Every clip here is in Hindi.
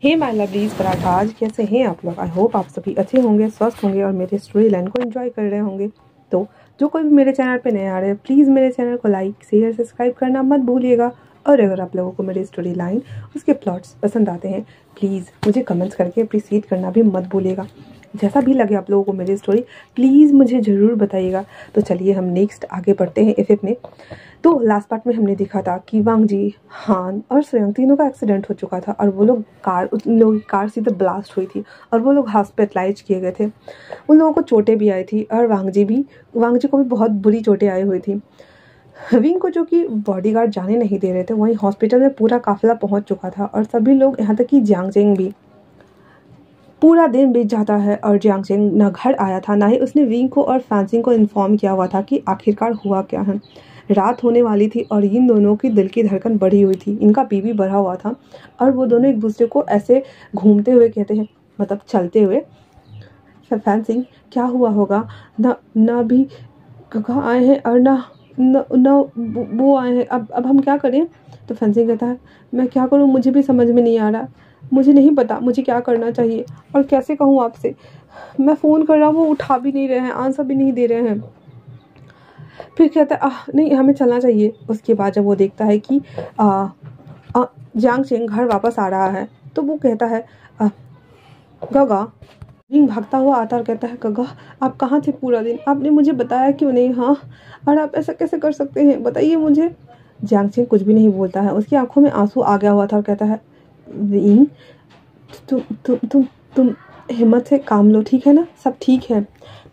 हे माय लवलीज पराठाज, कैसे हैं आप लोग। आई होप आप सभी अच्छे होंगे, स्वस्थ होंगे और मेरे स्टोरी लाइन को एंजॉय कर रहे होंगे। तो जो कोई भी मेरे चैनल पे नए आ रहे हैं, प्लीज़ मेरे चैनल को लाइक शेयर सब्सक्राइब करना मत भूलिएगा। और अगर आप लोगों को मेरी स्टोरी लाइन उसके प्लॉट्स पसंद आते हैं, प्लीज़ मुझे कमेंट्स करके अप्रिशिएट करना भी मत भूलिएगा। जैसा भी लगे आप लोगों को मेरी स्टोरी, प्लीज़ मुझे ज़रूर बताइएगा। तो चलिए हम नेक्स्ट आगे बढ़ते हैं एफएफ में। तो लास्ट पार्ट में हमने देखा था कि वांग जी, हान और स्वयं तीनों का एक्सीडेंट हो चुका था और वो लोग उन लोगों की कार सीधे ब्लास्ट हुई थी और वो लोग हॉस्पिटलाइज किए गए थे। उन लोगों को चोटें भी आई थी और वांग जी को भी बहुत बुरी चोटें आई हुई थी। विंग को, जो कि बॉडीगार्ड जाने नहीं दे रहे थे, वहीं हॉस्पिटल में पूरा काफिला पहुंच चुका था और सभी लोग, यहाँ तक कि जियांग चेंग भी। पूरा दिन बीत जाता है और जियांग चेंग न घर आया था, ना ही उसने विंग को और फैंसिंग को इन्फॉर्म किया हुआ था कि आखिरकार हुआ क्या है। रात होने वाली थी और इन दोनों की दिल की धड़कन बढ़ी हुई थी, इनका बीपी बढ़ा हुआ था और वो दोनों एक दूसरे को ऐसे घूमते हुए कहते हैं, मतलब चलते हुए, फैंसिंग क्या हुआ होगा, ना भी कहाँ आए हैं और ना न, न वो आए हैं, अब हम क्या करें। तो फैंसिंग कहता है, मैं क्या करूं, मुझे भी समझ में नहीं आ रहा, मुझे नहीं पता मुझे क्या करना चाहिए और कैसे कहूँ आपसे। मैं फ़ोन कर रहा हूँ, वो उठा भी नहीं रहे हैं, आंसर भी नहीं दे रहे हैं। फिर कहता है नहीं, हमें चलना चाहिए। उसके बाद जब वो देखता है कि जियांग चेंग घर वापस आ रहा है, तो वो कहता है, गगा। रिंग भागता हुआ आता और कहता है, गगा आप कहाँ थे पूरा दिन, आपने मुझे बताया क्यों नहीं। हाँ, और आप ऐसा कैसे कर सकते हैं, बताइए मुझे। जियांग चेंग कुछ भी नहीं बोलता है, उसकी आंखों में आंसू आ गया हुआ था और कहता है, रिंग तुम तुम तुम तुम हिम्मत से काम लो, ठीक है ना, सब ठीक है।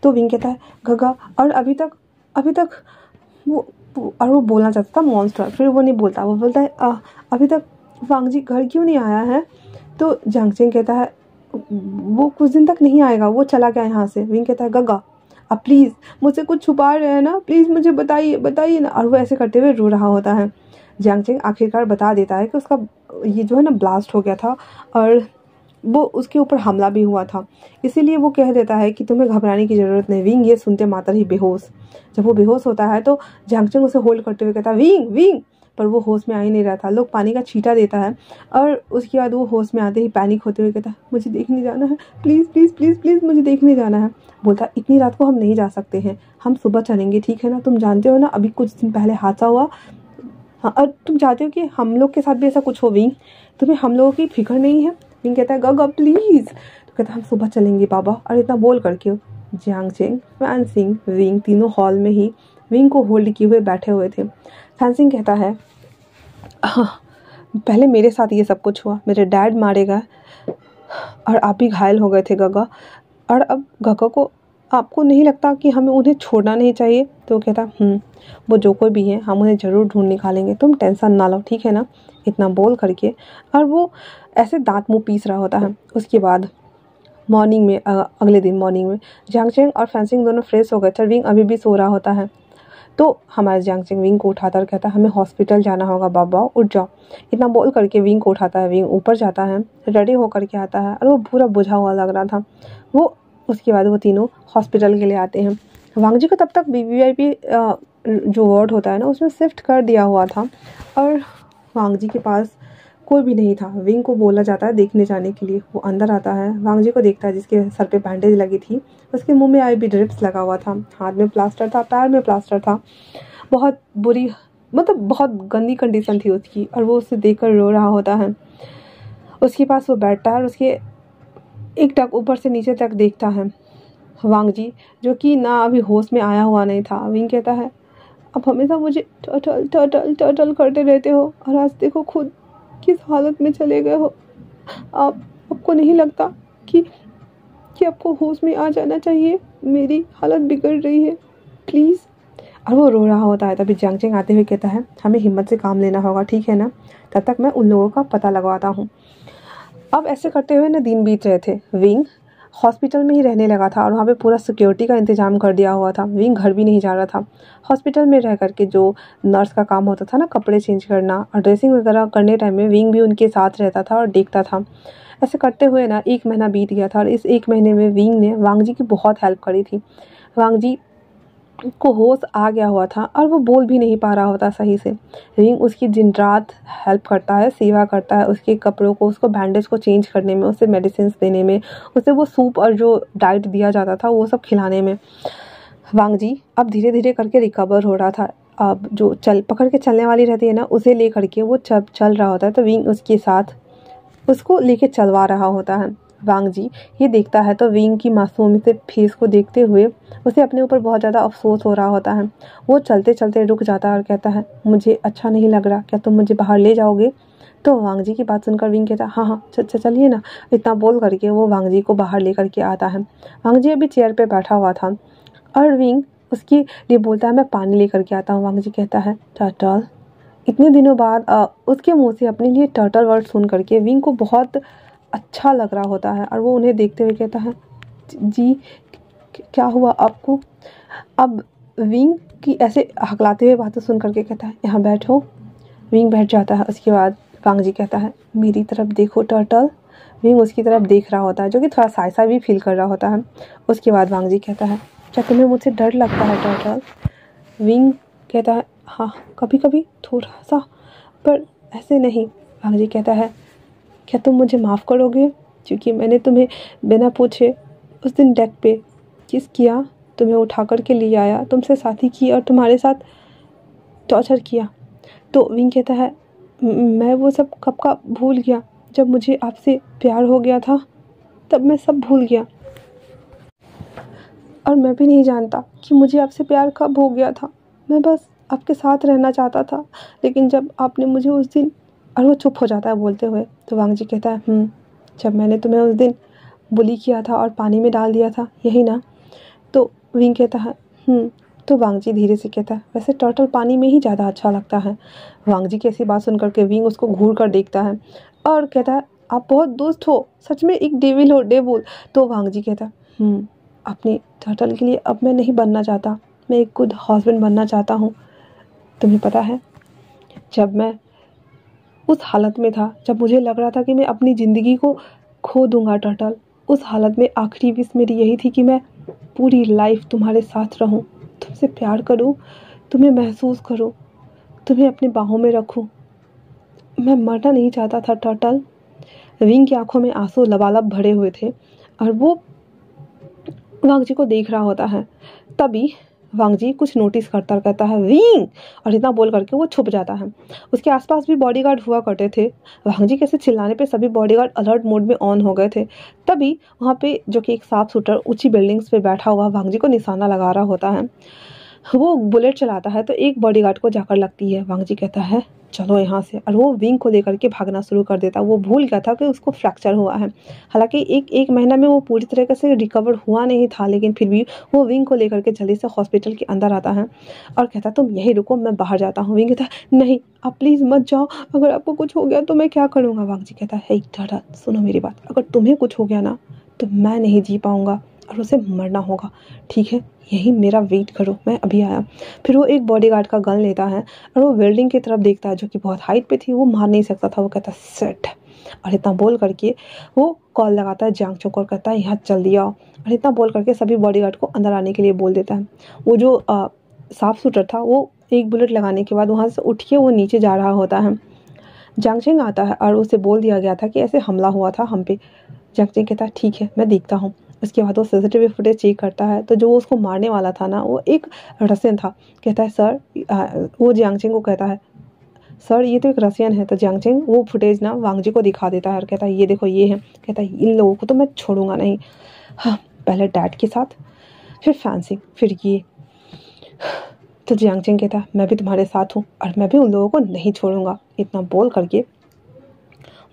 तो विंग कहता है, गगा और अभी तक और वो बोलना चाहता था मॉन्स्टर, फिर वो नहीं बोलता, वो बोलता है, अभी तक वांग जी घर क्यों नहीं आया है। तो जियांग चेंग कहता है, वो कुछ दिन तक नहीं आएगा, वो चला गया यहाँ से। विंग कहता है, गगा आप प्लीज़ मुझसे कुछ छुपा रहे हैं ना, प्लीज़ मुझे बताइए ना। और वो ऐसे करते हुए रो रहा होता है। जियांग चेंग आखिरकार बता देता है कि उसका ये जो है ना ब्लास्ट हो गया था और वो उसके ऊपर हमला भी हुआ था, इसीलिए वो कह देता है कि तुम्हें घबराने की ज़रूरत नहीं। विंग ये सुनते मात्र ही बेहोश। जब वो बेहोश होता है तो जियांग चेंग उसे होल्ड करते हुए कहता है, विंग विंग, पर वो होश में आ ही नहीं रहा था। लोग पानी का छींटा देता है और उसके बाद वो होश में आते ही पैनिक होते हुए कहता है, मुझे देखने जाना है, प्लीज़ प्लीज़ प्लीज़ प्लीज़ मुझे देखने जाना है। बोलता, इतनी रात को हम नहीं जा सकते हैं, हम सुबह चलेंगे, ठीक है ना। तुम जानते हो ना अभी कुछ दिन पहले हादसा हुआ। हाँ, और तुम चाहते हो कि हम लोग के साथ भी ऐसा कुछ हो विंग, तुम्हें हम लोगों की फिक्र नहीं है। विंग कहता है, गगा प्लीज़। तो कहता है, हम सुबह चलेंगे बाबा। और इतना बोल करके जियांग चेंग, फैंसिंग, विंग तीनों हॉल में ही विंग को होल्ड किए हुए बैठे हुए थे। फैंसिंग कहता है, हाँ, पहले मेरे साथ ये सब कुछ हुआ, मेरे डैड मारे गए और आप भी घायल हो गए थे गगा, और अब गगा को, आपको नहीं लगता कि हमें उन्हें छोड़ना नहीं चाहिए। तो कहता, वो जो कोई भी है हम उन्हें ज़रूर ढूंढ निकालेंगे, तुम टेंशन ना लो, ठीक है ना। इतना बोल करके और वो ऐसे दांत मुंह पीस रहा होता है। उसके बाद मॉर्निंग में, अगले दिन मॉर्निंग में जियांग चेंग और फैंसिंग दोनों फ्रेश हो गए थे। विंग अभी भी सो रहा होता है। तो हमारे जियांग चेंग विंग को उठाता और कहता है, हमें हॉस्पिटल जाना होगा बाबा, उठ जाओ। इतना बोल करके विंग को उठाता है। विंग ऊपर जाता है, रेडी होकर के आता है और वो पूरा बुझा हुआ लग रहा था वो। उसके बाद वो तीनों हॉस्पिटल के लिए आते हैं। वांग जी को तब तक वीवीआईपी जो वार्ड होता है ना, उसमें शिफ्ट कर दिया हुआ था और वांग जी के पास कोई भी नहीं था। विंग को बोला जाता है देखने जाने के लिए। वो अंदर आता है, वांग जी को देखता है जिसके सर पे बैंडेज लगी थी, उसके मुंह में आईवी ड्रिप्स लगा हुआ था, हाथ में प्लास्टर था, पैर में प्लास्टर था। बहुत बुरी, मतलब बहुत गंदी कंडीशन थी उसकी और वो उसे देखकर रो रहा होता है। उसके पास वो बैठता है और उसके एक टक ऊपर से नीचे तक देखता है वांग जी, जो कि ना अभी होश में आया हुआ नहीं था। विंग कहता है, आप हमेशा मुझे टटल टटल टटल करते रहते हो और आज देखो खुद किस हालत में चले गए हो। आपको नहीं लगता कि आपको होश में आ जाना चाहिए, मेरी हालत बिगड़ रही है, प्लीज़। और वो रो रहा होता है। तभी जियांग चेंग आते हुए कहता है, हमें हिम्मत से काम लेना होगा, ठीक है ना, तब तक मैं उन लोगों का पता लगवाता हूँ। अब ऐसे करते हुए ना दिन बीत रहे थे। विंग हॉस्पिटल में ही रहने लगा था और वहाँ पे पूरा सिक्योरिटी का इंतजाम कर दिया हुआ था। विंग घर भी नहीं जा रहा था। हॉस्पिटल में रह करके जो नर्स का काम होता था ना, कपड़े चेंज करना और ड्रेसिंग वगैरह करने टाइम में विंग भी उनके साथ रहता था और देखता था। ऐसे करते हुए ना 1 महीना बीत गया था और इस 1 महीने में विंग ने वांग जी की बहुत हेल्प करी थी। वांग जी को होश आ गया हुआ था और वो बोल भी नहीं पा रहा होता सही से। विंग उसकी दिन रात हेल्प करता है, सेवा करता है, उसके कपड़ों को, उसको बैंडेज को चेंज करने में, उसे मेडिसिन देने में, उसे वो सूप और जो डाइट दिया जाता था वो सब खिलाने में। वांग जी अब धीरे धीरे करके रिकवर हो रहा था। अब जो पकड़ के चलने वाली रहती है ना, उसे ले करके वो चल रहा होता है, तो विंग उसके साथ उसको लेके चलवा रहा होता है। वांग जी ये देखता है तो विंग की मासूम से फेस को देखते हुए उसे अपने ऊपर बहुत ज़्यादा अफसोस हो रहा होता है। वो चलते चलते रुक जाता है और कहता है, मुझे अच्छा नहीं लग रहा, क्या तुम मुझे बाहर ले जाओगे? तो वांग जी की बात सुनकर विंग कहता है, हाँ हाँ चलिए ना। इतना बोल करके वो वांग जी को बाहर ले करके आता है। वांग जी अभी चेयर पर बैठा हुआ था और विंग उसके लिए बोलता है, मैं पानी ले करके आता हूँ। वांग जी कहता है, टर्टल। इतने दिनों बाद उसके मुंह से अपने लिए टर्टल वर्ड सुन करके विंग को बहुत अच्छा लग रहा होता है और वो उन्हें देखते हुए कहता है, जी क्या हुआ आपको? अब विंग की ऐसे हकलाते हुए बातें सुन करके कहता है, यहाँ बैठो। विंग बैठ जाता है। उसके बाद वांग जी कहता है, मेरी तरफ देखो टर्टल। विंग उसकी तरफ देख रहा होता है, जो कि थोड़ा सा ऐसा भी फील कर रहा होता है। उसके बाद वांग जी कहता है, क्या तुम्हें मुझसे डर लगता है टर्टल? विंग कहता है, हाँ कभी कभी थोड़ा सा, पर ऐसे नहीं। वांग जी कहता है, क्या तुम मुझे माफ़ करोगे, क्योंकि मैंने तुम्हें बिना पूछे उस दिन डेक पे किस किया, तुम्हें उठा कर के ले आया, तुमसे साथी की और तुम्हारे साथ टॉर्चर किया। तो विंग कहता है, मैं वो सब कब का भूल गया, जब मुझे आपसे प्यार हो गया था तब मैं सब भूल गया, और मैं भी नहीं जानता कि मुझे आपसे प्यार कब हो गया था। मैं बस आपके साथ रहना चाहता था, लेकिन जब आपने मुझे उस दिन, और वो चुप हो जाता है बोलते हुए। तो वांग जी कहता है, जब मैंने तुम्हें उस दिन बुली किया था और पानी में डाल दिया था, यही ना? तो विंग कहता है, तो वांग जी धीरे से कहता है, वैसे टर्टल पानी में ही ज़्यादा अच्छा लगता है। वांग जी की ऐसी बात सुन करके विंग उसको घूर कर देखता है और कहता है, आप बहुत दोस्त हो, सच में एक डेविल हो, डेविल। तो वांग जी कहता है, अपने टर्टल के लिए अब मैं नहीं बनना चाहता, मैं एक गुड हस्बैंड बनना चाहता हूँ। तुम्हें पता है, जब मैं उस हालत में था, जब मुझे लग रहा था कि मैं अपनी ज़िंदगी को खो दूंगा टर्टल, उस हालत में आखिरी विश मेरी यही थी कि मैं पूरी लाइफ तुम्हारे साथ रहूं, तुमसे प्यार करूं, तुम्हें महसूस करूं, तुम्हें अपनी बाहों में रखूं। मैं मरना नहीं चाहता था टर्टल। विंग की आंखों में आंसू लबालब भरे हुए थे और वो वांग जी को देख रहा होता है। तभी वांग जी कुछ नोटिस करता कहता है, विंग, और इतना बोल करके वो छुप जाता है। उसके आसपास भी बॉडीगार्ड हुआ करते थे। वांग जी कैसे चिल्लाने पे सभी बॉडीगार्ड अलर्ट मोड में ऑन हो गए थे। तभी वहाँ पे जो कि एक साफ शूटर ऊंची बिल्डिंग्स पे बैठा हुआ वांग जी को निशाना लगा रहा होता है। वो बुलेट चलाता है तो एक बॉडीगार्ड को जाकर लगती है। वांग जी कहता है, चलो यहाँ से, और वो विंग को लेकर के भागना शुरू कर देता। वो भूल गया था कि उसको फ्रैक्चर हुआ है। हालांकि एक महीना में वो पूरी तरीके से रिकवर हुआ नहीं था, लेकिन फिर भी वो विंग को लेकर के जल्दी से हॉस्पिटल के अंदर आता है और कहता है, तुम यहीं रुको, मैं बाहर जाता हूँ। विंग कहता है, नहीं आप प्लीज़ मत जाओ, अगर आपको कुछ हो गया तो मैं क्या करूँगा? वांग जी कहता है, दादा सुनो मेरी बात, अगर तुम्हें कुछ हो गया ना तो मैं नहीं जी पाऊँगा और उसे मरना होगा, ठीक है? यही मेरा वेट करो, मैं अभी आया। फिर वो एक बॉडीगार्ड का गन लेता है और वो बिल्डिंग की तरफ देखता है, जो कि बहुत हाइट पे थी, वो मार नहीं सकता था। वो कहता है, सेट, और इतना बोल करके वो कॉल लगाता है जियांग चोक और कहता है, यहाँ जल्दी आओ, और इतना बोल करके सभी बॉडीगार्ड को अंदर आने के लिए बोल देता है। वो जो साफ शूटर था, वो एक बुलेट लगाने के बाद वहाँ से उठ के वो नीचे जा रहा होता है। जियांग चेंग आता है और उसे बोल दिया गया था कि ऐसे हमला हुआ था हम पे। जियांग चेंग कहता है, ठीक है मैं देखता हूँ। उसके बाद वो सीसीटीवी फुटेज चेक करता है तो जो उसको मारने वाला था ना, वो एक रसियन था। कहता है, सर, वो जियांग चेंग को कहता है, सर ये तो एक रसियन है। तो जियांग चेंग वो फुटेज ना वांग जी को दिखा देता है और कहता है, ये देखो ये है। कहता है, इन लोगों को तो मैं छोड़ूंगा नहीं। हाँ, पहले डैड के साथ, फिर फैंसिंग, फिर ये। तो जियांग चेंग कहता है, मैं भी तुम्हारे साथ हूँ और मैं भी उन लोगों को नहीं छोड़ूंगा। इतना बोल करके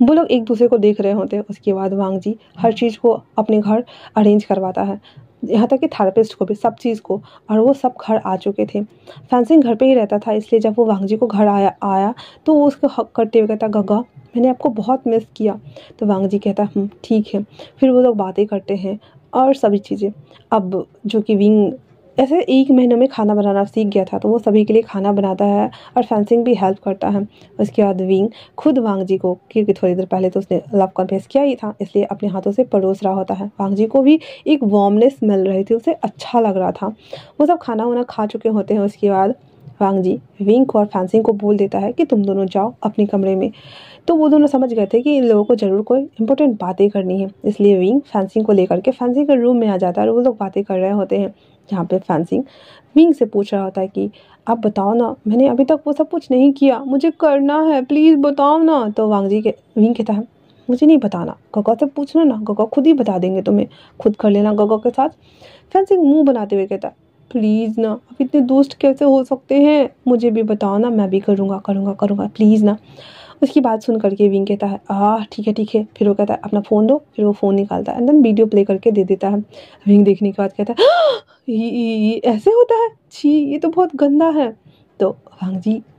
वो लोग एक दूसरे को देख रहे होते हैं। उसके बाद वांग जी हर चीज़ को अपने घर अरेंज करवाता है, यहाँ तक कि थेरेपिस्ट को भी, सब चीज़ को, और वो सब घर आ चुके थे। फैंसिंग घर पे ही रहता था, इसलिए जब वो वांग जी को घर आया तो वो उसको हक करते हुए कहता, गगा मैंने आपको बहुत मिस किया। तो वांग जी कहता, ठीक है। फिर वो लोग बातें करते हैं और सभी चीज़ें। अब जो कि विंग ऐसे 1 महीने में खाना बनाना सीख गया था, तो वो सभी के लिए खाना बनाता है और फैंसिंग भी हेल्प करता है। उसके बाद विंग खुद वांग जी को, क्योंकि थोड़ी देर पहले तो उसने लव कन्फेस किया ही था, इसलिए अपने हाथों से परोस रहा होता है। वांग जी को भी एक वार्मनेस मिल रही थी, उसे अच्छा लग रहा था। वो सब खाना वाना खा चुके होते हैं। उसके बाद वांग जी विंग और फैंसिंग को बोल देता है कि तुम दोनों जाओ अपने कमरे में। तो वो दोनों समझ गए थे कि इन लोगों को ज़रूर कोई इंपॉर्टेंट बातें करनी है, इसलिए विंग फैंसिंग को लेकर के फैंसिंग के रूम में आ जाता है और वो लोग बातें कर रहे होते हैं, जहाँ पे फैंसिंग विंग से पूछ रहा होता है कि आप बताओ ना, मैंने अभी तक वो सब कुछ नहीं किया, मुझे करना है, प्लीज़ बताओ ना। तो विंग कहता है मुझे नहीं बताना, गगा से पूछना ना, गगा खुद ही बता देंगे तुम्हें, खुद कर लेना गगा के साथ। फैंसिंग मुंह बनाते हुए कहता है प्लीज़ ना, अब इतने दोस्त कैसे हो सकते हैं, मुझे भी बताओ ना, मैं भी करूँगा करूँगा करूँगा, प्लीज़ ना। उसकी बात सुन करके विंग कहता है ठीक है ठीक है। फिर वो कहता है अपना फ़ोन दो। फिर वो फ़ोन निकालता है एंड देन वीडियो प्ले करके दे देता है। विंग देखने के बाद कहता है ये ऐसे होता है, छी ये तो बहुत गंदा है। तो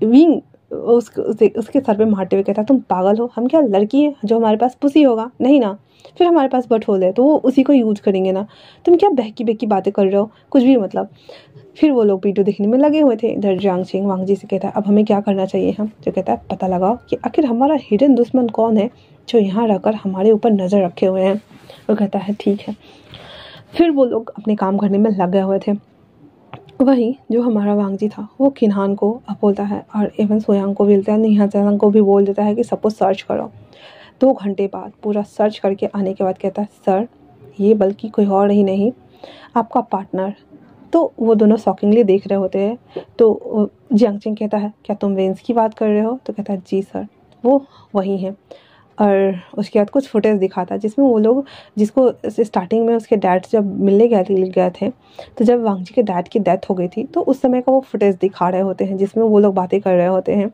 विंग उसके सर पे मारते हुए कहता है तुम पागल हो, हम क्या लड़की हैं जो हमारे पास पुसी होगा, नहीं ना, फिर हमारे पास बट होल है तो वो उसी को यूज़ करेंगे ना, तुम क्या बहकी बहकी बातें कर रहे हो, कुछ भी मतलब। फिर वो लोग वीडियो देखने में लगे हुए थे। इधर जियांग चेंग वांग जी से कहता है अब हमें क्या करना चाहिए। हम जो कहता है पता लगाओ कि आखिर हमारा हिडन दुश्मन कौन है जो यहाँ रहकर हमारे ऊपर नज़र रखे हुए हैं। वो कहता है ठीक है। फिर वो लोग अपने काम करने में लगे हुए थे। वहीं जो हमारा वांग जी था वो किन्हान को बोलता है और एवन सोयांग को भी बोलता है, निहा चांग को भी बोल देता है कि सबको सर्च करो। 2 घंटे बाद पूरा सर्च करके आने के बाद कहता है सर ये बल्कि कोई और ही नहीं आपका पार्टनर। तो वो दोनों शॉकिंगली देख रहे होते हैं। तो जियांग चेंग कहता है क्या तुम वेंस की बात कर रहे हो। तो कहता है जी सर वो वही है। और उसके बाद कुछ फुटेज दिखाता है जिसमें वो लोग जिसको स्टार्टिंग में उसके डैड जब मिलने गए थे, तो जब वांग जी के डैड की डेथ हो गई थी तो उस समय का वो फुटेज दिखा रहे होते हैं जिसमें वो लोग बातें कर रहे होते हैं।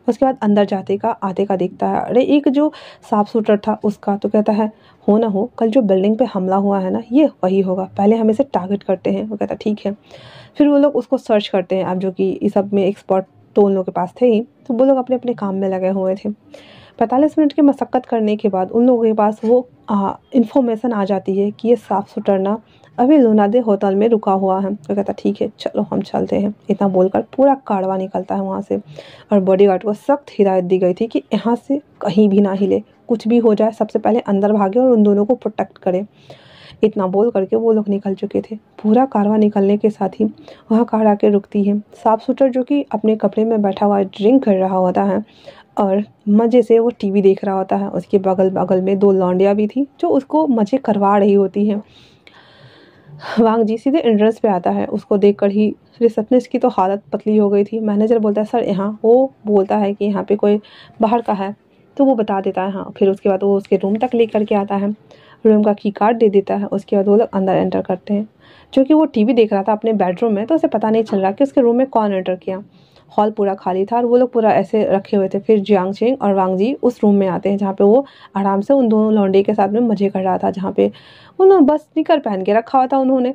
उसके बाद अंदर जाते का आते का दिखता है, अरे एक जो साफ शूटर था उसका। तो कहता है हो ना हो कल जो बिल्डिंग पे हमला हुआ है ना ये वही होगा, पहले हम इसे टारगेट करते हैं। वो कहता ठीक है। फिर वो लोग उसको सर्च करते हैं। अब जो कि इस सब में एक्सपर्ट तो उन लोगों के पास थे ही, तो वो लोग अपने अपने काम में लगे हुए थे। 45 मिनट की मशक्क़त करने के बाद उन लोगों के पास वो इन्फॉर्मेशन आ जाती है कि ये साफ सुथरा ना अभी लुनादे होटल में रुका हुआ है। तो कहता ठीक है चलो हम चलते हैं। इतना बोलकर पूरा कारवा निकलता है वहाँ से और बॉडीगार्ड को सख्त हिदायत दी गई थी कि यहाँ से कहीं भी ना हिले, कुछ भी हो जाए सबसे पहले अंदर भागे और उन दोनों को प्रोटेक्ट करे। इतना बोल करके वो लोग निकल चुके थे। पूरा कारवा निकलने के साथ ही वहाँ कार आके रुकती है। साफ सुथरा जो कि अपने कपड़े में बैठा हुआ ड्रिंक कर रहा होता है और मज़े से वो टीवी देख रहा होता है। उसके बगल बगल में 2 लौंडिया भी थी जो उसको मज़े करवा रही होती हैं। वांग जी सीधे एंट्रेंस पे आता है। उसको देखकर ही रिसेप्शनिस्ट की तो हालत पतली हो गई थी। मैनेजर बोलता है सर यहाँ, वो बोलता है कि यहाँ पे कोई बाहर का है, तो वो बता देता है हाँ। फिर उसके बाद वो उसके रूम तक लेकर के आता है, रूम का की कार्ड दे देता है। उसके बाद वो लोग अंदर एंटर करते हैं। जो कि वो टीवी देख रहा था अपने बेडरूम में, तो उसे पता नहीं चल रहा कि उसके रूम में कौन एंटर किया। हॉल पूरा खाली था और वो लोग पूरा ऐसे रखे हुए थे। फिर जियांग चेंग और वांग जी उस रूम में आते हैं जहाँ पे वो आराम से उन दोनों लौंडे के साथ में मज़े कर रहा था, जहाँ पे उन्होंने बस निकर पहन के रखा हुआ था उन्होंने।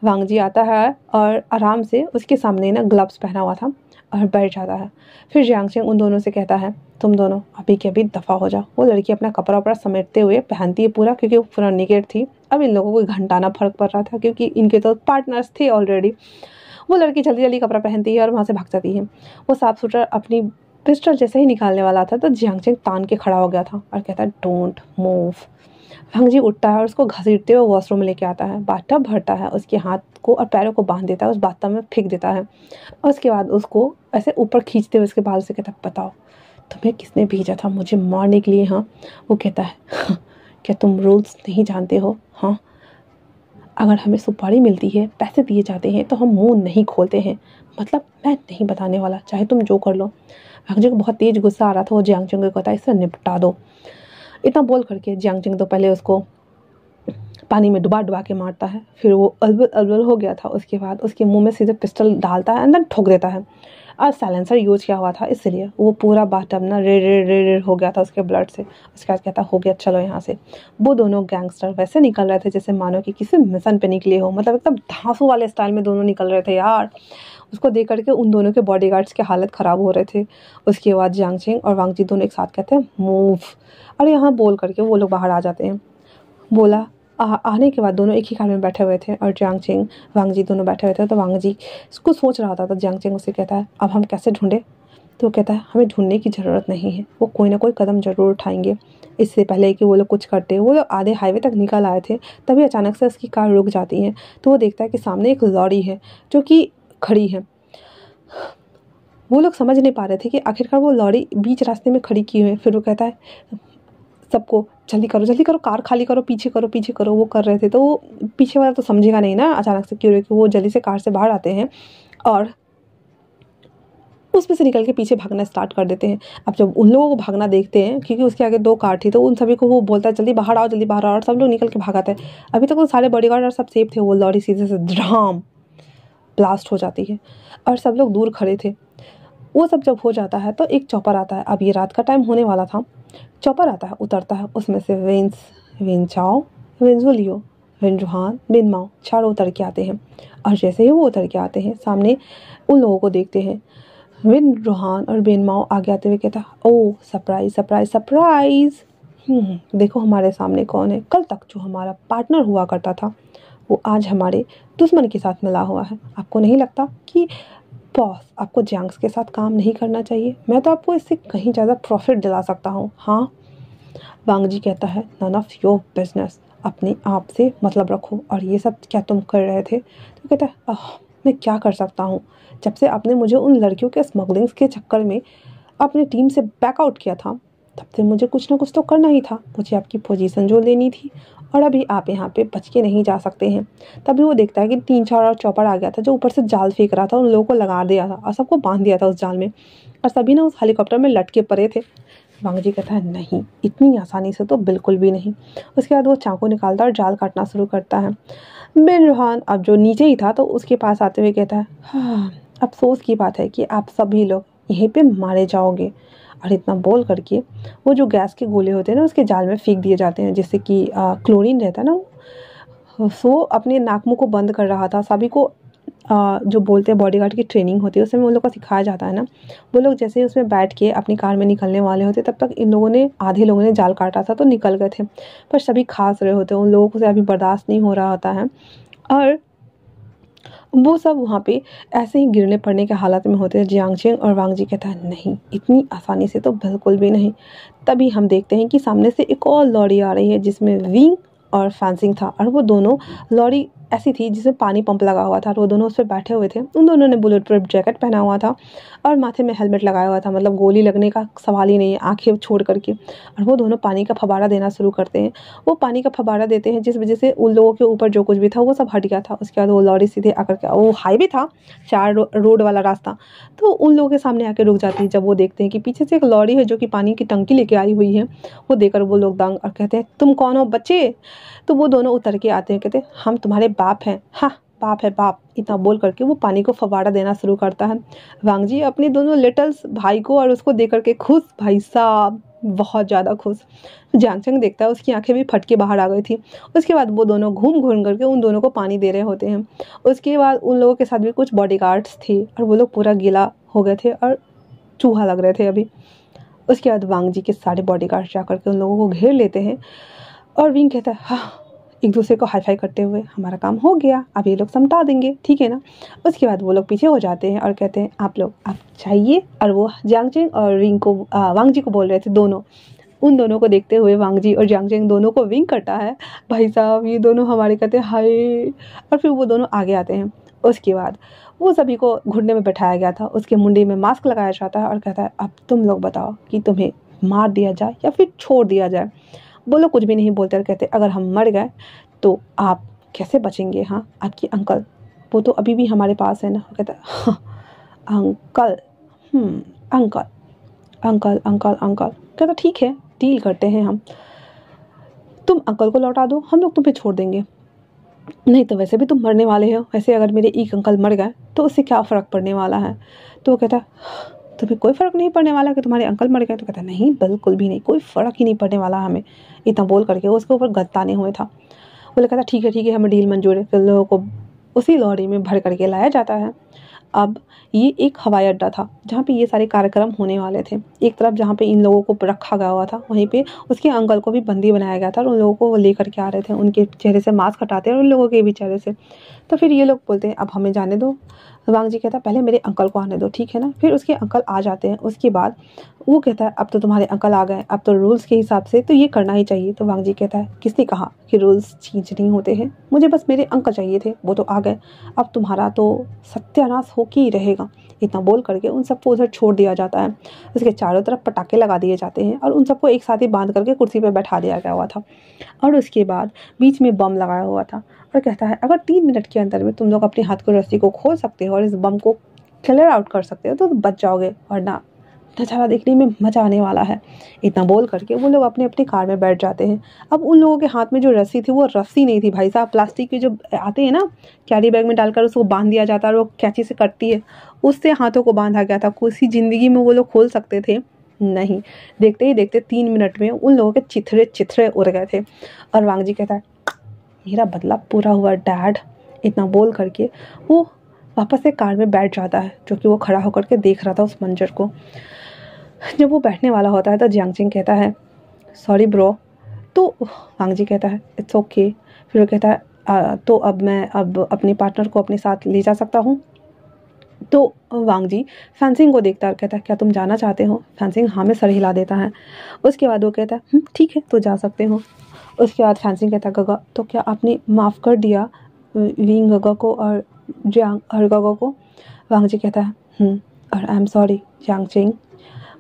वांग जी आता है और आराम से उसके सामने ना ग्लव्स पहना हुआ था और बैठ जाता है। फिर जियांग चेंग उन दोनों से कहता है तुम दोनों अभी के अभी दफ़ा हो जाओ। वो लड़की अपना कपड़ा वपड़ा समेटते हुए पहनती है पूरा, क्योंकि वो पूरा निकेट थी। अब इन लोगों को घंटा ना फर्क पड़ रहा था क्योंकि इनके तो पार्टनर्स थे ऑलरेडी। वो लड़की जल्दी जल्दी कपड़ा पहनती है और वहाँ से भाग जाती है। वो साफ सुथरा अपनी पिस्टल जैसे ही निकालने वाला था तो जियांग चेंग तान के खड़ा हो गया था और कहता है डोंट मूव। वांग जी उठता है और उसको घसीटते हुए वॉशरूम में लेके आता है। बाथटब भरता है, उसके हाथ को और पैरों को बांध देता है, उस बाथटब में फेंक देता है और उसके बाद उसको ऐसे ऊपर खींचते हुए उसके बाल से कहता है बताओ तुम्हें किसने भेजा था मुझे मारने के लिए। हाँ। वो कहता है क्या तुम रूल्स नहीं जानते हो। हाँ, अगर हमें सुपारी मिलती है, पैसे दिए जाते हैं तो हम मुंह नहीं खोलते हैं, मतलब मैं नहीं बताने वाला, चाहे तुम जो कर लो। वांग जी को बहुत तेज गुस्सा आ रहा था। वो जियांग चेंग को कहता है इससे निपटा दो। इतना बोल करके जियांग चेंग तो पहले उसको पानी में डुबा डुबा के मारता है। फिर वो अलबल अलबल हो गया था। उसके बाद उसके मुंह में सीधे पिस्टल डालता है अंदर ठोक देता है और साइलेंसर यूज किया हुआ था इसलिए वो पूरा बाथटब ना रेड रेड रेड रेड हो गया था उसके ब्लड से। उसके बाद कहता हो गया चलो यहाँ से। वो दोनों गैंगस्टर वैसे निकल रहे थे जैसे मानो कि किसी मिशन पे निकले हो, मतलब एकदम धांसू वाले स्टाइल में दोनों निकल रहे थे यार। उसको देख करके उन दोनों के बॉडीगार्ड्स की हालत ख़राब हो रहे थे। उसके बाद जियांग चेंग और वांग जी दोनों एक साथ कहते हैं मूव, और यहाँ बोल करके वो लोग बाहर आ जाते हैं। बोला आने के बाद दोनों एक ही कार में बैठे हुए थे और जियांग चेंग वांग जी दोनों बैठे हुए थे। तो वांग जी उसको सोच रहा था, तो जियांग चेंग उससे कहता है अब हम कैसे ढूंढे। तो कहता है हमें ढूंढने की ज़रूरत नहीं है, वो कोई ना कोई कदम ज़रूर उठाएंगे। इससे पहले कि वो लोग कुछ करते, वो लोग आधे हाईवे तक निकल आए थे, तभी अचानक से उसकी कार रुक जाती है। तो वो देखता है कि सामने एक लॉरी है जो कि खड़ी है। वो लोग समझ नहीं पा रहे थे कि आखिरकार वो लॉरी बीच रास्ते में खड़ी क्यों है। फिर वो कहता है सबको जल्दी करो, कार खाली करो, पीछे करो। वो कर रहे थे, तो वो पीछे वाला तो समझेगा नहीं ना अचानक से क्यों, कि वो जल्दी से कार से बाहर आते हैं और उसमें से निकल के पीछे भागना स्टार्ट कर देते हैं। अब जब उन लोगों को भागना देखते हैं, क्योंकि उसके आगे 2 कार थी, तो उन सभी को वो बोलता है जल्दी बाहर आओ, और सब लोग निकल के भागाते हैं। अभी तक वो सारे बॉडीगार्ड और सब सेफ थे, वो लॉरी सीधे से ड्राम ब्लास्ट हो जाती है और सब लोग दूर खड़े थे। वो सब जब हो जाता है तो एक चॉपर आता है। अब ये रात का टाइम होने वाला था। चॉपर आता है, उतरता है, उसमें से विन चाओ, विन जुलियो, विन जुहान, बिन माओ चारों उतर के आते हैं। और जैसे ही वो उतर के आते हैं, सामने उन लोगों को देखते हैं। विन रुहान और बिन माओ आगे आते हुए कहता ओह सरप्राइज, देखो हमारे सामने कौन है। कल तक जो हमारा पार्टनर हुआ करता था वो आज हमारे दुश्मन के साथ मिला हुआ है। आपको नहीं लगता कि बॉस आपको जियांग्स के साथ काम नहीं करना चाहिए? मैं तो आपको इससे कहीं ज़्यादा प्रॉफिट दिला सकता हूँ। हाँ, वांग जी कहता है नन ऑफ योर बिजनेस, अपने आप से मतलब रखो, और ये सब क्या तुम कर रहे थे? तो कहता है मैं क्या कर सकता हूँ, जब से आपने मुझे उन लड़कियों के स्मगलिंग्स के चक्कर में अपनी टीम से बैकआउट किया था, तब से मुझे कुछ ना कुछ तो करना ही था। मुझे आपकी पोजीशन जो लेनी थी, और अभी आप यहाँ पे बच के नहीं जा सकते हैं। तभी वो देखता है कि 3-4 और चॉपर आ गया था, जो ऊपर से जाल फेंक रहा था, उन लोगों को लगा दिया था और सबको बांध दिया था उस जाल में, और सभी ना उस हेलीकॉप्टर में लटके पड़े थे। वांग जी कहता है नहीं, इतनी आसानी से तो बिल्कुल भी नहीं। उसके बाद वो चाकू निकालता है और जाल काटना शुरू करता है। बिन रुहान अब जो नीचे ही था, तो उसके पास आते हुए कहता है हाँ, अफसोस की बात है कि आप सभी लोग यहीं पे मारे जाओगे। और इतना बोल करके वो जो गैस के गोले होते हैं ना, उसके जाल में फेंक दिए जाते हैं, जिससे कि क्लोरीन रहता है ना, वो अपने नाक मुंह को बंद कर रहा था। सभी को जो बोलते हैं बॉडीगार्ड की ट्रेनिंग होती है, उसमें उन लोग को सिखाया जाता है ना। वो लोग जैसे ही उसमें बैठ के अपनी कार में निकलने वाले होते, तब तक इन लोगों ने आधे लोगों ने जाल काटा था तो निकल गए थे, पर सभी खास रहे होते, उन लोगों को से अभी बर्दाश्त नहीं हो रहा होता है, और वो सब वहाँ पे ऐसे ही गिरने पड़ने के हालत में होते हैं। जियांग चेंग और वांग जी कहता है नहीं, इतनी आसानी से तो बिल्कुल भी नहीं। तभी हम देखते हैं कि सामने से एक और लॉरी आ रही है, जिसमें विंग और फैंसिंग था, और वो दोनों लॉरी ऐसी थी जिसमें पानी पंप लगा हुआ था, और वो दोनों उस पर बैठे हुए थे। उन दोनों ने बुलेट प्रूफ जैकेट पहना हुआ था और माथे में हेलमेट लगाया हुआ था, मतलब गोली लगने का सवाल ही नहीं है, आंखें छोड़ करके। और वो दोनों पानी का फव्वारा देना शुरू करते हैं। वो पानी का फव्वारा देते हैं, जिस वजह से उन लोगों के ऊपर जो कुछ भी था वो सब हट गया था। उसके बाद वो लॉरी सीधे आकर के, वो हाईवे था, 4 रोड वाला रास्ता, तो उन लोगों के सामने आके रुक जाती है। जब वो देखते हैं कि पीछे से एक लॉरी है जो कि पानी की टंकी लेके आई हुई है, वो देखकर वो लोग दंग, और कहते हैं तुम कौन हो बच्चे? तो वो दोनों उतर के आते हैं, कहते हैं हम तुम्हारे बाप हैं। हाँ, बाप है बाप, इतना बोल करके वो पानी को फव्वारा देना शुरू करता है। वांग जी अपने दोनों लिटल्स भाई को और उसको देख करके खुश, भाई साहब बहुत ज़्यादा खुश। जियांग चेंग देखता है, उसकी आंखें भी फट के बाहर आ गई थी। उसके बाद वो दोनों घूम घूम करके उन दोनों को पानी दे रहे होते हैं। उसके बाद उन लोगों के साथ भी कुछ बॉडीगार्ड्स थे, और वो लोग पूरा गीला हो गए थे और चूहा लग रहे थे अभी। उसके बाद वांग जी के सारे बॉडीगार्ड्स जा करके उन लोगों को घेर लेते हैं, और विंग कहता है हाँ, एक दूसरे को हाई फाई करते हुए हमारा काम हो गया, अब ये लोग समझा देंगे, ठीक है ना। उसके बाद वो लोग पीछे हो जाते हैं और कहते हैं आप लोग आप चाहिए। और वो जियांग चेंग और विंग को वांग जी को बोल रहे थे, दोनों उन दोनों को देखते हुए वांग जी और जियांग चेंग दोनों को विंग करता है, भाई साहब ये दोनों हमारे, कहते हैं हाय। और फिर वो दोनों आगे आते हैं। उसके बाद वो सभी को घुटने में बैठाया गया था, उसके मुंडी में मास्क लगाया जाता है, और कहता है अब तुम लोग बताओ कि तुम्हें मार दिया जाए या फिर छोड़ दिया जाए। वो लोग कुछ भी नहीं बोलते और कहते अगर हम मर गए तो आप कैसे बचेंगे? हाँ, आपकी अंकल वो तो अभी भी हमारे पास है ना। कहता है हाँ, uncle, uncle uncle uncle uncle. कहता ठीक है, डील करते हैं हम, तुम अंकल को लौटा दो, हम लोग तुम्हें छोड़ देंगे। नहीं तो वैसे भी तुम मरने वाले हो, वैसे अगर मेरे एक अंकल मर गए तो उससे क्या फ़र्क पड़ने वाला है। तो वो कहता तुम्हें कोई फ़र्क नहीं पड़ने वाला कि तुम्हारे अंकल मर गए? तो कहता नहीं, बिल्कुल भी नहीं, कोई फ़र्क ही नहीं पड़ने वाला हमें। इतना बोल करके वो उसके ऊपर गत्ताने हुए था। बोले कहता ठीक है हमें डील मंजूर है। फिर लोगों को उसी लॉरी में भर करके लाया जाता है। अब ये एक हवाई अड्डा था जहाँ पे ये सारे कार्यक्रम होने वाले थे। एक तरफ जहाँ पे इन लोगों को रखा गया हुआ था, वहीं पे उसके अंकल को भी बंदी बनाया गया था और उन लोगों को वो लेकर के आ रहे थे, उनके चेहरे से मास्क हटाते हैं और उन लोगों के भी चेहरे से। तो फिर ये लोग बोलते हैं अब हमें जाने दो। वांग जी कहता है पहले मेरे अंकल को आने दो, ठीक है ना। फिर उसके अंकल आ जाते हैं। उसके बाद वो कहता है अब तो तुम्हारे अंकल आ गए, अब तो रूल्स के हिसाब से तो ये करना ही चाहिए। तो वांग जी कहता है किसने कहा कि रूल्स चेंज नहीं होते हैं, मुझे बस मेरे अंकल चाहिए थे, वो तो आ गए, अब तुम्हारा तो सत्यानाश हो के ही रहेगा। इतना बोल करके उन सबको उधर छोड़ दिया जाता है। उसके चारों तरफ पटाखे लगा दिए जाते हैं और उन सबको एक साथ ही बांध करके कुर्सी पर बैठा दिया गया हुआ था। और उसके बाद बीच में बम लगाया हुआ था और कहता है अगर 3 मिनट के अंदर में तुम लोग अपने हाथ को रस्सी को खोल सकते हो और इस बम को क्लियर आउट कर सकते हो तो बच जाओगे, वरना नज़ारा देखने में मज़ा आने वाला है। इतना बोल करके वो लोग अपने अपनी कार में बैठ जाते हैं। अब उन लोगों के हाथ में जो रस्सी थी वो रस्सी नहीं थी भाई साहब, प्लास्टिक के जो आते हैं ना कैरी बैग में डालकर उसको बांध दिया जाता है और वो कैंची से कटती है, उससे हाथों को बांधा गया था। किसी ज़िंदगी में वो लोग खोल सकते थे नहीं। देखते ही देखते 3 मिनट में उन लोगों के चिथड़े चिथड़े उड़ गए थे। और वांग जी कहता है मेरा बदला पूरा हुआ डैड। इतना बोल करके वो वापस से कार में बैठ जाता है, जो कि वो खड़ा होकर के देख रहा था उस मंजर को। जब वो बैठने वाला होता है तो जियांग चिंग कहता है सॉरी ब्रो। तो वांग जी कहता है इट्स ओके। फिर वो कहता है तो अब मैं अपने पार्टनर को अपने साथ ले जा सकता हूँ। तो वांग जी फैंसिंग को देखता है और कहता है क्या तुम जाना चाहते हो। फैंसिंग हाँ में सर हिला देता है। उसके बाद वो कहता है ठीक है तो जा सकते हो। उसके बाद फैंसिंग कहता है गगा तो क्या आपने माफ़ कर दिया विंग गगा को और जियांग और गगा को। वांग जी कहता है और आई एम सॉरी जियांग चिंग।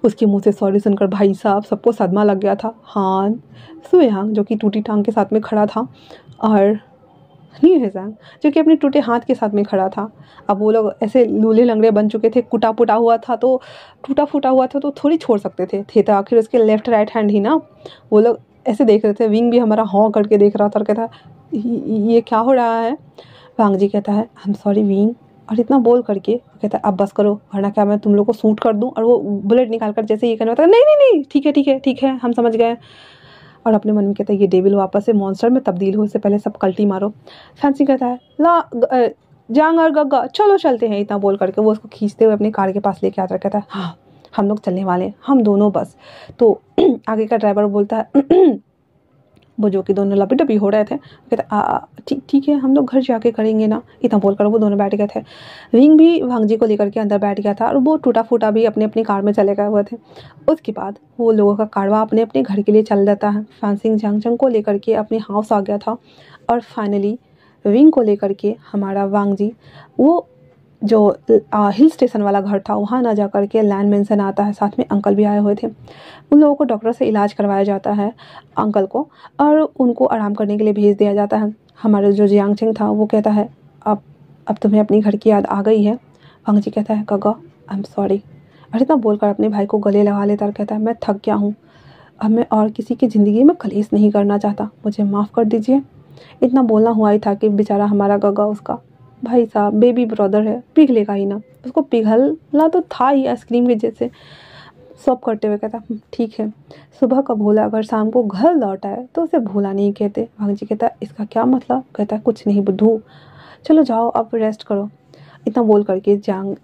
उसके मुंह से सॉरी सुनकर भाई साहब सबको सदमा लग गया था। हान सुयांग जो कि टूटी टांग के साथ में खड़ा था और न्यू हेजांग जो कि अपने टूटे हाथ के साथ में खड़ा था। अब वो लोग ऐसे लूले लंगड़े बन चुके थे, कुटा पुटा हुआ था तो टूटा फूटा हुआ था तो थोड़ी छोड़ सकते थे तो आखिर उसके लेफ्ट राइट हैंड ही ना। वो लोग ऐसे देख रहे थे। विंग भी हमारा हाँ करके देख रहा था और कहता ये क्या हो रहा है। वांग जी कहता है आई एम सॉरी विंग। और इतना बोल करके कहता है अब बस करो वरना क्या मैं तुम लोग को शूट कर दूं। और वो बुलेट निकाल कर जैसे ये कहने होता है नहीं नहीं नहीं ठीक है हम समझ गए। और अपने मन में कहता है ये डेविल वापस से मॉन्स्टर में तब्दील हो, इससे पहले सब कल्टी मारो। फैंसी कहता है जांग और गग्गा चलो चलते हैं। इतना बोल करके वो उसको खींचते हुए अपनी कार के पास लेके आता है। कहता है हाँ हम लोग चलने वाले हैं, हम दोनों बस। तो आगे का ड्राइवर बोलता है वो जो कि दोनों लपी टपी हो रहे थे कहता ठीक है हम लोग घर जाके करेंगे ना। इतना बोलकर वो दोनों बैठ गए थे। विंग भी वांग जी को लेकर के अंदर बैठ गया था और वो टूटा फूटा भी अपनी अपनी कार में चले गए हुए थे। उसके बाद वो लोगों का कारवा अपने अपने घर के लिए चल जाता है। फैंसिंग जियांग को लेकर के अपने हाउस आ गया था। और फाइनली विंग को लेकर के हमारा वांग जी वो जो हिल स्टेशन वाला घर था वहाँ ना जा कर के लैंड मेंशन आता है। साथ में अंकल भी आए हुए थे। उन लोगों को डॉक्टर से इलाज करवाया जाता है अंकल को और उनको आराम करने के लिए भेज दिया जाता है। हमारा जो जियांग चिंग था वो कहता है अब तुम्हें अपनी घर की याद आ गई है। वांग जी कहता है गगा आई एम सॉरी। और इतना बोलकर अपने भाई को गले लगा लेता और कहता है मैं थक गया हूँ, अब मैं और किसी की ज़िंदगी में कलेश नहीं करना चाहता, मुझे माफ़ कर दीजिए। इतना बोलना हुआ ही था कि बेचारा हमारा गगा उसका भाई साहब बेबी ब्रदर है, पिघलेगा ही ना। उसको पिघलना तो था ही आइसक्रीम के जैसे। सब करते हुए कहता ठीक है सुबह का भोला अगर शाम को घर लौट आए तो उसे भोला नहीं कहते। वांग जी कहता है इसका क्या मतलब। कहता है कुछ नहीं बुद्धू, चलो जाओ अब रेस्ट करो। इतना बोल करके जियांग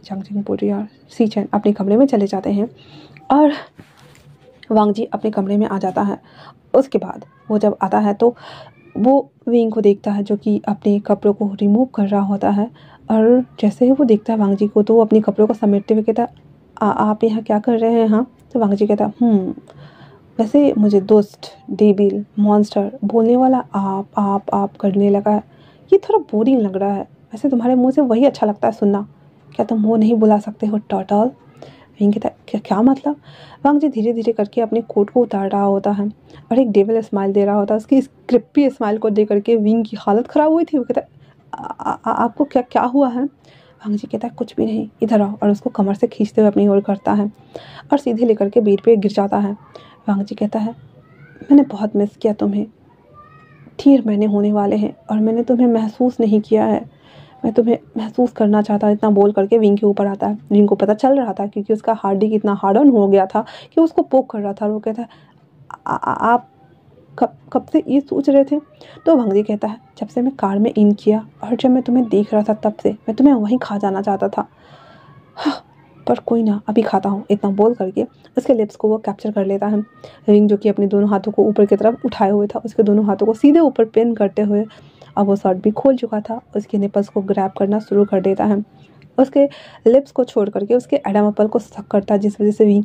चिंग बोल रही और सी चैन अपने कमरे में चले जाते हैं और वांग जी अपने कमरे में आ जाता है। उसके बाद वो जब आता है तो वो विंग को देखता है जो कि अपने कपड़ों को रिमूव कर रहा होता है। और जैसे ही वो देखता है वांग जी को तो वो अपने कपड़ों को समेटते हुए कहता है आप यहाँ क्या कर रहे हैं। हाँ तो वांग जी कहता वैसे मुझे दोस्त डेविल मॉन्स्टर बोलने वाला आप करने लगा है, ये थोड़ा बोरिंग लग रहा है। वैसे तुम्हारे मुंह से वही अच्छा लगता है सुनना, क्या तुम वो नहीं बुला सकते हो टर्टल। विंग कहता है क्या मतलब। वांग जी धीरे धीरे करके अपने कोट को उतार रहा होता है और एक डेविल स्माइल दे रहा होता है। उसकी इस क्रिप्पी स्माइल को दे करके विंग की हालत ख़राब हुई थी। वो कहता है आपको क्या हुआ है। वांग जी कहता है कुछ भी नहीं, इधर आओ। और उसको कमर से खींचते हुए अपनी ओर करता है और सीधे लेकर के बेड पे गिर जाता है। वांग जी कहता है मैंने बहुत मिस किया तुम्हें, 3 महीने होने वाले हैं और मैंने तुम्हें महसूस नहीं किया है, मैं तुम्हें महसूस करना चाहता। इतना बोल करके विंग के ऊपर आता है। विंग को पता चल रहा था क्योंकि उसका हार्ड डिस्क इतना हार्ड ऑन हो गया था कि उसको पोक कर रहा था। और वो कहता है आप कब कब से ये सोच रहे थे? तो भांजी कहता है जब से मैं कार में इन किया और जब मैं तुम्हें देख रहा था तब से मैं तुम्हें वहीं खा जाना चाहता था। हाँ, पर कोई ना, अभी खाता हूँ। इतना बोल करके उसके लिप्स को वो कैप्चर कर लेता है। रिंग जो कि अपने दोनों हाथों को ऊपर की तरफ उठाए हुए था, उसके दोनों हाथों को सीधे ऊपर पिन करते हुए, अब वो शर्ट भी खोल चुका था, उसके निपल्स को ग्रैब करना शुरू कर देता है। उसके लिप्स को छोड़ करके उसके एडम एप्पल को सक करता है, जिस वजह से रिंग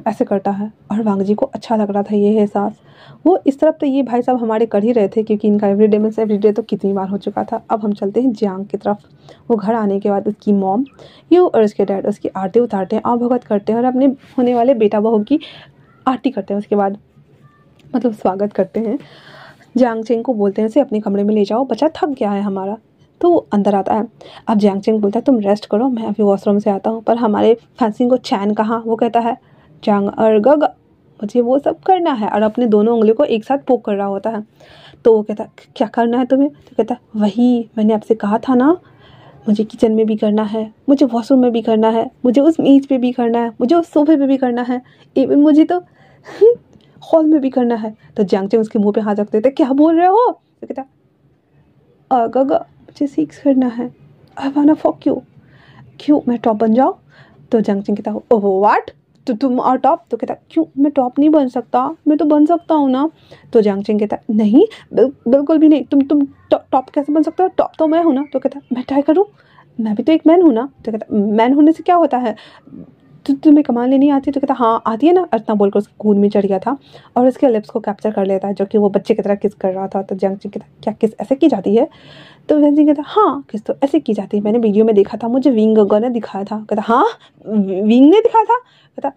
ऐसे करता है। और वांगजी को अच्छा लग रहा था ये एहसास। वो इस तरफ तो ये भाई साहब हमारे कर ही रहे थे, क्योंकि इनका एवरीडे में से एवरीडे तो कितनी बार हो चुका था। अब हम चलते हैं जियांग की तरफ। वो घर आने के बाद उसकी मॉम यू और उसके डैड उसकी आरती उतारते हैं, भगत करते हैं और अपने होने वाले बेटा बहू की आरती करते हैं। उसके बाद मतलब स्वागत करते हैं। जियांग चेंग को बोलते हैं इसे अपने कमरे में ले जाओ, बच्चा थक गया है हमारा। तो वो अंदर आता है। अब जियांग चेंग बोलता है तुम रेस्ट करो, मैं अभी वॉशरूम से आता हूँ। पर हमारे फैंसिंग को चैन कहाँ? वो कहता है जांग और गग, मुझे वो सब करना है। और अपने दोनों उंगली को एक साथ पोक कर रहा होता है। तो वो कहता है क्या करना है तुम्हें? तो कहता है वही मैंने आपसे कहा था ना, मुझे किचन में भी करना है, मुझे वॉशरूम में भी करना है, मुझे उस मेज पे भी करना है, मुझे उस सोफे पे भी करना है, इवन मुझे तो हॉल में भी करना है। तो जियांग चेंग उसके मुंह पे हाथ रख देते, क्या बोल रहे हो? तो कहता गग मुझे सीक्स करना है, आई वांना फक यू। क्यों, मैं टॉप बन जाऊँ? तो जियांग चेंग कहता ओह व्हाट, तो तुम और टॉप? तो कहता क्यों, मैं टॉप नहीं बन सकता? मैं तो बन सकता हूँ ना। तो जियांग चेंग कहता नहीं, बिल्कुल भी नहीं, तुम टॉप कैसे बन सकते हो? टॉप तो मैं हूँ ना। तो कहता मैं ट्राई करूँ, मैं भी तो एक मैन हूँ ना। तो कहता मैन होने से क्या होता है, तुम्हें कमान लेनी आती है? तो कहता हाँ आती है ना। इतना बोलकर उसके कूद में चढ़ गया था और उसके लिप्स को कैप्चर कर लेता है, जो कि वो बच्चे की तरह किस कर रहा था। तो जियांग चेंग कहता क्या किस ऐसे की जाती है? तो जियांग कहता हाँ किस तो ऐसे की जाती है, मैंने वीडियो में देखा था, मुझे विंग गगा ने दिखाया था। कहता हाँ विंग ने दिखाया था? कहता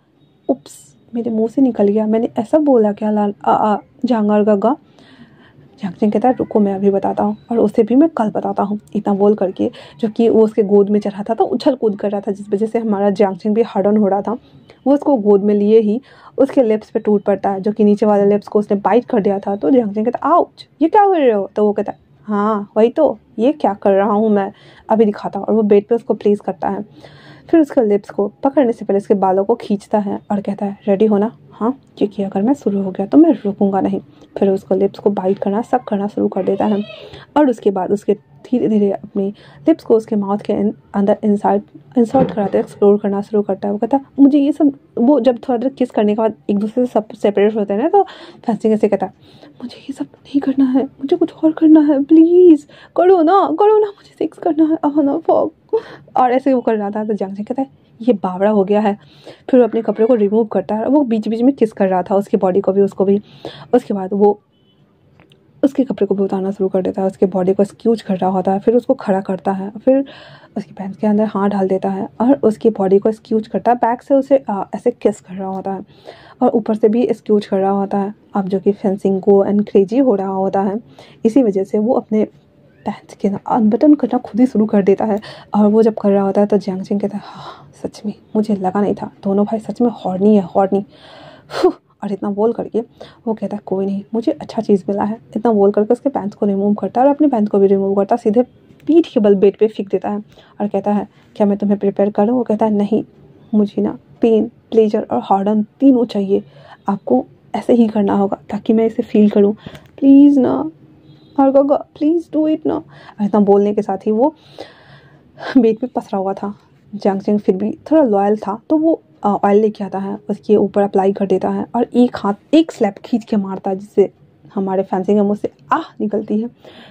उप्स, मेरे मुंह से निकल गया, मैंने ऐसा बोला क्या जियांग और गगा? जियांग चेंग कहता है रुको मैं अभी बताता हूँ, और उसे भी मैं कल बताता हूँ। इतना बोल करके जो कि वो उसके गोद में चढ़ा था तो उछल कूद कर रहा था, जिस वजह से हमारा जियांग चेंग भी हार्डन हो रहा था। वो उसको गोद में लिए ही उसके लिप्स पे टूट पड़ता है, जो कि नीचे वाले लिप्स को उसने बाइट कर दिया था। तो जियांग चेंग कहता आउच, ये क्या कर रहे हो? तो वो कहता है हाँ वही तो, ये क्या कर रहा हूँ मैं, अभी दिखाता हूँ। और वो बेड पे उसको प्लेस करता है, फिर उसके लिप्स को पकड़ने से पहले उसके बालों को खींचता है और कहता है रेडी हो ना? हाँ, क्योंकि अगर मैं शुरू हो गया तो मैं रुकूंगा नहीं। फिर उसको लिप्स को बाइट करना सक करना शुरू कर देता है और उसके बाद उसके धीरे धीरे अपनी लिप्स को उसके माउथ के अंदर इंसर्ट कराते एक्सप्लोर करना शुरू करता है। वो कहता है मुझे ये सब, वो जब थोड़ा देर किस करने के बाद एक दूसरे से सब सेपरेट होते हैं ना, तो फैंसिंग ऐसे कहता है मुझे ये सब नहीं करना है, मुझे कुछ और करना है, प्लीज़ करो ना मुझे सेक्स करना है, ना फॉक। और ऐसे वो कर रहा था। तो जियांग चेंग कहता है ये बावड़ा हो गया है। फिर वो अपने कपड़े को रिमूव करता है, वो बीच बीच में किस कर रहा था उसकी बॉडी को भी, उसको भी। उसके बाद वो उसके कपड़े को भी उतारना शुरू कर देता है, उसके बॉडी को स्क्यूज कर रहा होता है, फिर उसको खड़ा करता है, फिर उसकी पैंट्स के अंदर हाथ डाल देता है और उसकी बॉडी को स्क्यूज करता है, बैक से उसे ऐसे किस कर रहा होता है और ऊपर से भी स्क्यूज कर रहा होता है। अब जो कि फेंसिंग को एनकरेजी हो रहा होता है, इसी वजह से वो अपने पैंट्स के अनबटन करना खुद ही शुरू कर देता है। और वो जब कर रहा होता है तो जियांग चेंग कहता है हाँ सच में, मुझे लगा नहीं था, दोनों भाई सच में हॉर्नी है, हॉर्नी। और इतना बोल करके वो कहता है कोई नहीं, मुझे अच्छा चीज़ मिला है। इतना बोल करके उसके पैंट्स को रिमूव करता है और अपने पैंट्स को भी रिमूव करता है, सीधे पीठ के बल बेड पे फेंक देता है और कहता है क्या मैं तुम्हें प्रिपेयर करूँ? वो कहता है नहीं, मुझे ना पेन, प्लेजर और हार्डन तीनों चाहिए, आपको ऐसे ही करना होगा ताकि मैं इसे फील करूँ, प्लीज़ ना। और गगा प्लीज़ डू इट ना। इतना बोलने के साथ ही वो बेड पे पसरा हुआ था। जियांग चेंग फिर भी थोड़ा लॉयल था, तो वो ऑयल लेके आता है, उसके ऊपर अप्लाई कर देता है और एक स्लैप खींच के मारता है, जिससे हमारे फैंसिंग के मुँह से आह निकलती है।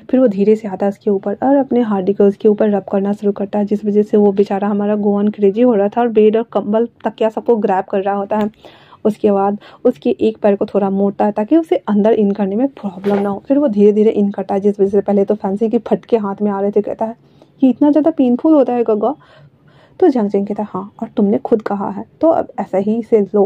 फिर वो धीरे से आता है उसके ऊपर और अपने हार्डी को उसके ऊपर रब करना शुरू करता है, जिस वजह से वो बेचारा हमारा गोवन क्रेजी हो रहा था और बेड और कंबल तकिया सबको ग्रैब कर रहा होता है। उसके बाद उसके एक पैर को थोड़ा मोड़ता है ताकि उसे अंदर इन करने में प्रॉब्लम ना हो। फिर वो धीरे धीरे इन करता है, जिस वजह से पहले तो फैंसी के फटके हाथ में आ रहे थे। कहता है ये इतना ज़्यादा पेनफुल होता है गगा? तो जियांग चेंग कहता है हाँ, और तुमने खुद कहा है तो अब ऐसा ही से लो।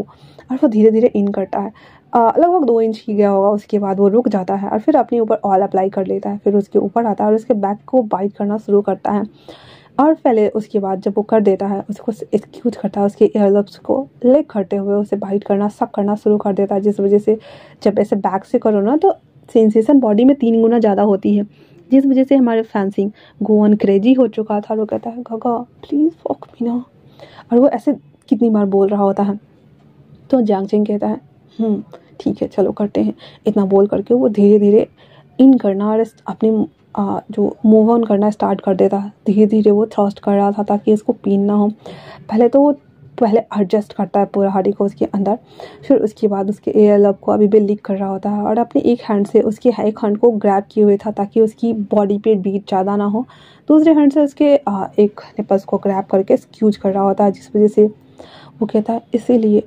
और वो धीरे धीरे इन करता है, लगभग 2 इंच ही गया होगा। उसके बाद वो रुक जाता है और फिर अपने ऊपर ऑयल अप्लाई कर लेता है, फिर उसके ऊपर आता है और उसके बैक को बाइट करना शुरू करता है। और पहले उसके बाद जब वो कर देता है, उसको एक्सक्यूज करता है, उसके एयरलब्स को लेग करते हुए उसे बाइट करना सक करना शुरू कर देता है, जिस वजह से जब ऐसे बैक से करो ना तो सेंसेशन बॉडी में 3 गुना ज़्यादा होती है, जिस वजह से हमारे फैंसिंग गोवन क्रेजी हो चुका था। वो कहता है गगा प्लीज़ फक मी ना, और वो ऐसे कितनी बार बोल रहा होता है। तो जियांग चेंग कहता है ठीक है चलो करते हैं। इतना बोल करके वो धीरे धीरे इन करना और अपने जो मूव ऑन करना स्टार्ट कर देता है। धीरे धीरे वो थ्रस्ट कर रहा था ताकि इसको पीन ना हो। पहले एडजस्ट करता है पूरा हड्डी को उसके अंदर, फिर उसके बाद उसके एयर लब को अभी भी लीक कर रहा होता है और अपने एक हैंड से उसके एक हैंड को ग्रैब किए हुए था ताकि उसकी बॉडी पे बीट ज़्यादा ना हो। दूसरे हैंड से उसके एक निपल्स को ग्रैब करके स्क्यूज कर रहा होता है, जिस वजह से वो कहता है इसीलिए,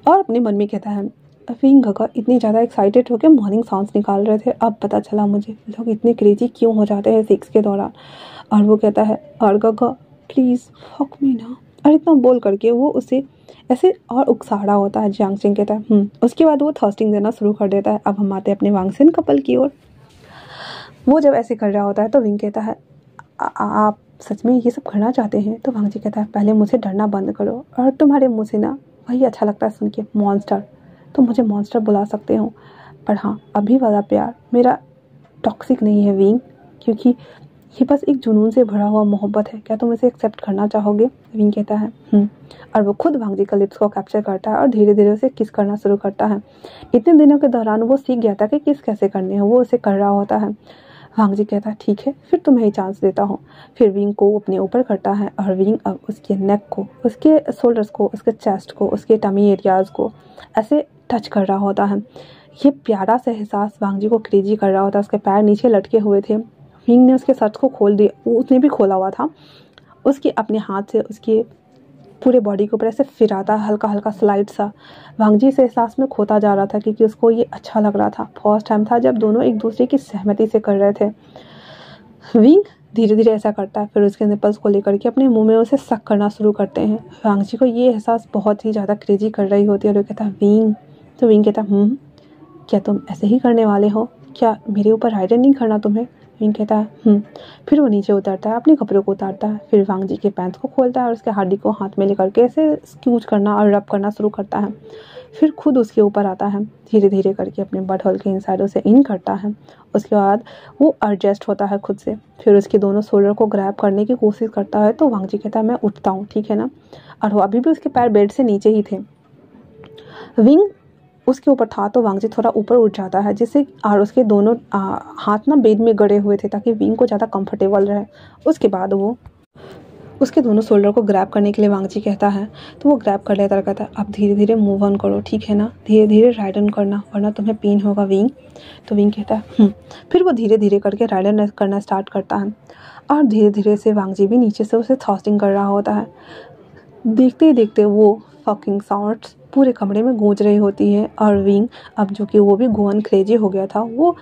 और अपने मन में कहता है विंग का इतनी ज़्यादा एक्साइटेड होकर मॉर्निंग साउंड्स निकाल रहे थे, अब पता चला मुझे लोग इतने क्रेजी क्यों हो जाते हैं सेक्स के दौरान। और वो कहता है और गगा प्लीज़ फक मी ना, और इतना बोल करके वो उसे ऐसे और उकसाड़ा होता है। जियांग सिंह कहता है उसके बाद वो थर्स्टिंग देना शुरू कर देता है। अब हम आते हैं अपने वांगसिन कपल की ओर। वो जब ऐसे कर रहा होता है तो विंग कहता है आप सच में ये सब करना चाहते हैं? तो वांग जी कहता है पहले मुझे डरना बंद करो, और तुम्हारे मुँह से ना वही अच्छा लगता है सुन के, मॉन्स्टर। तो मुझे मॉन्स्टर बुला सकते हो, पर हाँ अभी वाला प्यार मेरा टॉक्सिक नहीं है विंग, क्योंकि ये बस एक जुनून से भरा हुआ मोहब्बत है। क्या तुम इसे एक्सेप्ट करना चाहोगे? विंग कहता है और वो खुद वांग जी का लिप्स को कैप्चर करता है और धीरे धीरे उसे किस करना शुरू करता है। इतने दिनों के दौरान वो सीख गया था कि किस कैसे करने हैं, वो उसे कर रहा होता है। वांग जी कहता है ठीक है फिर तुम्हें ही चांस देता हूँ। फिर विंग को अपने ऊपर करता है और विंग अब उसके नेक को, उसके शोल्डर्स को, उसके चेस्ट को, उसके टमी एरियाज़ को ऐसे टच कर रहा होता है। ये प्यारा सा एहसास वांग जी को क्रेजी कर रहा होता है। उसके पैर नीचे लटके हुए थे, विंग ने उसके शर्ट को खोल दिया, उसने भी खोला हुआ था। उसके अपने हाथ से उसके पूरे बॉडी के ऊपर ऐसे फिराता, हल्का हल्का स्लाइड सा। वांग जी इस एहसास में खोता जा रहा था क्योंकि उसको ये अच्छा लग रहा था। फर्स्ट टाइम था जब दोनों एक दूसरे की सहमति से कर रहे थे। विंग धीरे धीरे ऐसा करता है, फिर उसके निपल्स को लेकर के अपने मुंह में उसे सक करना शुरू करते हैं। वांग जी को ये एहसास बहुत ही ज़्यादा क्रेजी कर रही होती है और वो कहता है विंग। तो विंग कहता है क्या तुम ऐसे ही करने वाले हो? क्या मेरे ऊपर राइडर नहीं करना तुम्हें? विंग कहता है फिर वो नीचे उतरता है, अपने कपड़ों को उतारता है, फिर वांग जी के पैंट्स को खोलता है और उसके हड्डी को हाथ में लेकर के ऐसे स्क्यूज करना और रब करना शुरू करता है। फिर खुद उसके ऊपर आता है, धीरे धीरे करके अपने बट होल के इनसाइड उसे इन करता है। उसके बाद वो एडजस्ट होता है खुद से, फिर उसके दोनों शोल्डर को ग्रैब करने की कोशिश करता है। तो वांग जी कहता है मैं उठता हूँ, ठीक है ना? और वो अभी भी उसके पैर बेड से नीचे ही थे। विंग उसके ऊपर था तो वांग जी थोड़ा ऊपर उठ जाता है, जिससे और उसके दोनों हाथ ना बेड में गड़े हुए थे ताकि विंग को ज़्यादा कंफर्टेबल रहे। उसके बाद वो उसके दोनों शोल्डर को ग्रैब करने के लिए वांग जी कहता है, तो वो ग्रैब कर लेता कहता है अब धीरे धीरे मूव ऑन करो, ठीक है ना? धीरे धीरे राइड ऑन करना वरना तुम्हें पेन होगा विंग। तो विंग कहता है फिर वो धीरे धीरे करके राइड ऑन करना स्टार्ट करता है और धीरे धीरे से वांग जी भी नीचे से उसे थ्रस्टिंग कर रहा होता है। देखते ही देखते वो फकिंग साउंड्स पूरे कमरे में गूंज रही होती है और विंग अब जो कि वो भी गोवन क्रेजी हो गया था, वो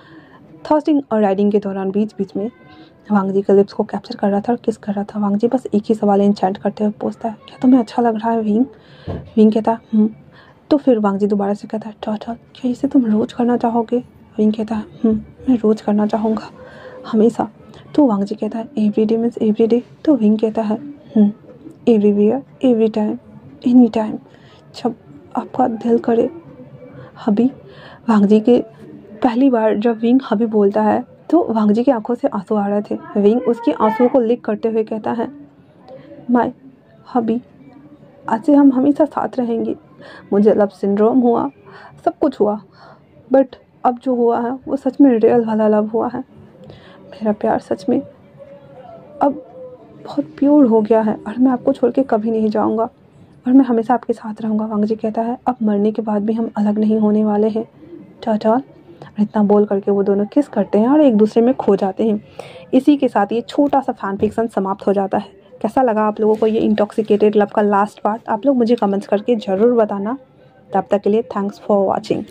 थ्रस्टिंग और राइडिंग के दौरान बीच बीच में वांग जी के लिप्स को कैप्चर कर रहा था और किस कर रहा था। वांग जी बस एक ही सवाल इंचैंट करते हुए पूछता है क्या तुम्हें अच्छा लग रहा है विंग? विंग कहता है तो फिर वांग जी दोबारा से कहता है टॉटल क्या इसे तुम रोज़ करना चाहोगे? विंग कहता है मैं रोज़ करना चाहूँगा, हमेशा। तो वांग जी कहता है every day means every day? तो विंग कहता है everywhere, every time, any time, जब आपका दिल करे हबी। वांग जी के पहली बार जब विंग हबी बोलता है तो वांग जी की आंखों से आंसू आ रहे थे। विंग उसकी आंसुओं को लिक करते हुए कहता है माय हबी, आज से हम हमेशा साथ रहेंगे। मुझे लव सिंड्रोम हुआ, सब कुछ हुआ, बट अब जो हुआ है वो सच में रियल वाला लव हुआ है। मेरा प्यार सच में अब बहुत प्योर हो गया है और मैं आपको छोड़ के कभी नहीं जाऊंगा और मैं हमेशा आपके साथ रहूँगा। वांग जी कहता है अब मरने के बाद भी हम अलग नहीं होने वाले हैं, टाटा। इतना बोल करके वो दोनों किस करते हैं और एक दूसरे में खो जाते हैं। इसी के साथ ये छोटा सा फैन फिक्शन समाप्त हो जाता है। कैसा लगा आप लोगों को ये इंटॉक्सिकेटेड लव का लास्ट पार्ट? आप लोग मुझे कमेंट्स करके ज़रूर बताना। तब तक के लिए थैंक्स फॉर वॉचिंग।